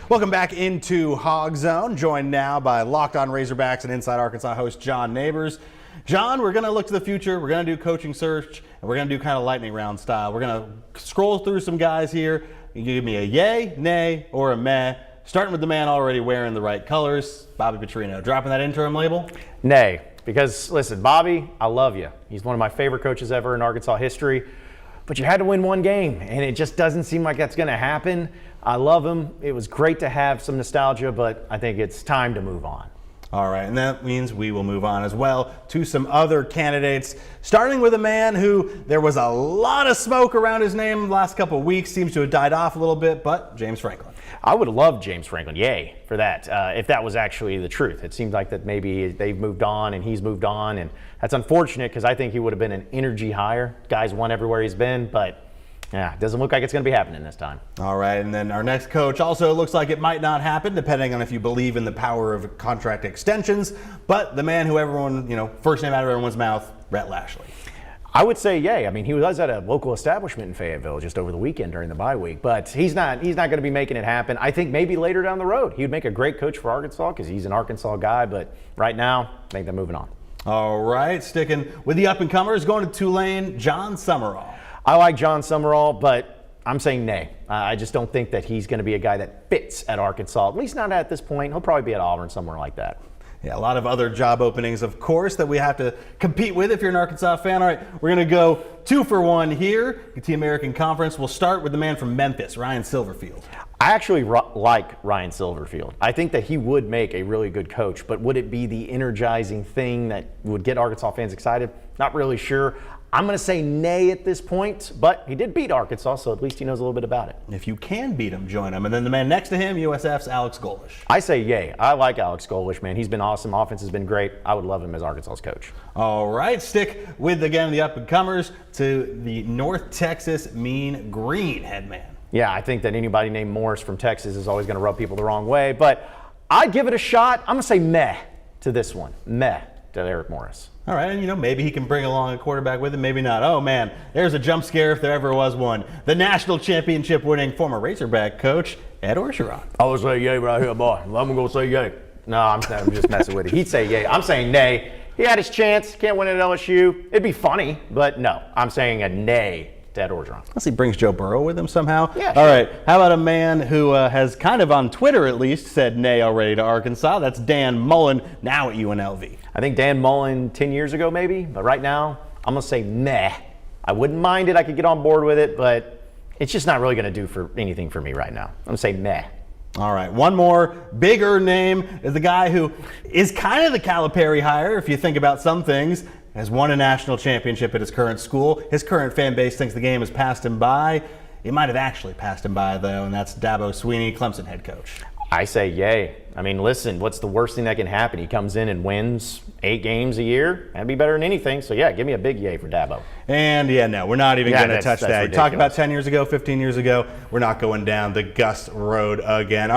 Welcome back into Hog Zone, joined now by Locked On Razorbacks and Inside Arkansas host John Nabors. John, we're going to look to the future. We're going to do coaching search, and we're going to do kind of lightning round style. We're going to scroll through some guys here. You give me a yay, nay, or a meh. Starting with the man already wearing the right colors, Bobby Petrino. Dropping that interim label? Nay, because listen, Bobby, I love you. He's one of my favorite coaches ever in Arkansas history. But you had to win one game, and it just doesn't seem like that's going to happen. I love him. It was great to have some nostalgia, but I think it's time to move on. All right, and that means we will move on as well to some other candidates, starting with a man who there was a lot of smoke around his name the last couple of weeks, seems to have died off a little bit, but James Franklin. I would love James Franklin, yay, for that, if that was actually the truth. It seems like that maybe they've moved on and he's moved on, and that's unfortunate because I think he would have been an energy hire. Guy's won everywhere he's been, but yeah, it doesn't look like it's going to be happening this time. All right, and then our next coach also looks like it might not happen, depending on if you believe in the power of contract extensions, but the man who everyone, first name out of everyone's mouth, Rhett Lashley. I would say yay. I mean, he was at a local establishment in Fayetteville just over the weekend during the bye week, but he's not going to be making it happen. I think maybe later down the road he would make a great coach for Arkansas because he's an Arkansas guy, but right now I think they're moving on. All right, sticking with the up-and-comers, going to Tulane, John Summerall. I like John Summerall, but I'm saying nay. I just don't think that he's going to be a guy that fits at Arkansas, at least not at this point. He'll probably be at Auburn, somewhere like that. Yeah, a lot of other job openings, of course, that we have to compete with if you're an Arkansas fan. All right, we're going to go 2 for 1 here at the American Conference. We'll start with the man from Memphis, Ryan Silverfield. I actually like Ryan Silverfield. I think that he would make a really good coach, but would it be the energizing thing that would get Arkansas fans excited? Not really sure. I'm going to say nay at this point, but he did beat Arkansas, so at least he knows a little bit about it. If you can beat him, join him. And then the man next to him, USF's Alex Golesh. I say yay. I like Alex Golesh, man. He's been awesome. Offense has been great. I would love him as Arkansas's coach. All right, stick with, again, the up-and-comers to the North Texas Mean Green head man. Yeah, I think that anybody named Morris from Texas is always going to rub people the wrong way, but I'd give it a shot. I'm going to say meh to this one. Meh to Eric Morris. All right, and maybe he can bring along a quarterback with him, maybe not. Oh man, there's a jump scare if there ever was one. The national championship winning former Razorback coach, Ed Orgeron. I would say yay right here, boy. I'm going to say yay. No, I'm just messing with it. He'd say yay. I'm saying nay. He had his chance, can't win at LSU. It'd be funny, but no, I'm saying a nay to Ed Orgeron. Unless he brings Joe Burrow with him somehow. Yeah, sure. All right, how about a man who has kind of on Twitter at least said nay already to Arkansas? That's Dan Mullen, now at UNLV. I think Dan Mullen 10 years ago maybe, but right now I'm going to say meh. I wouldn't mind it. I could get on board with it, but it's just not really going to do for anything for me right now. I'm going to say meh. All right, one more bigger name is the guy who is kind of the Calipari hire, if you think about some things, has won a national championship at his current school. His current fan base thinks the game has passed him by. It might have actually passed him by, though, and that's Dabo Swinney, Clemson head coach. I say yay. I mean, listen, what's the worst thing that can happen? He comes in and wins 8 games a year. That'd be better than anything. So, yeah, give me a big yay for Dabo. And, yeah, no, we're not even going to touch that. Ridiculous. You talked about 10 years ago, 15 years ago. We're not going down the Gus road again. All right.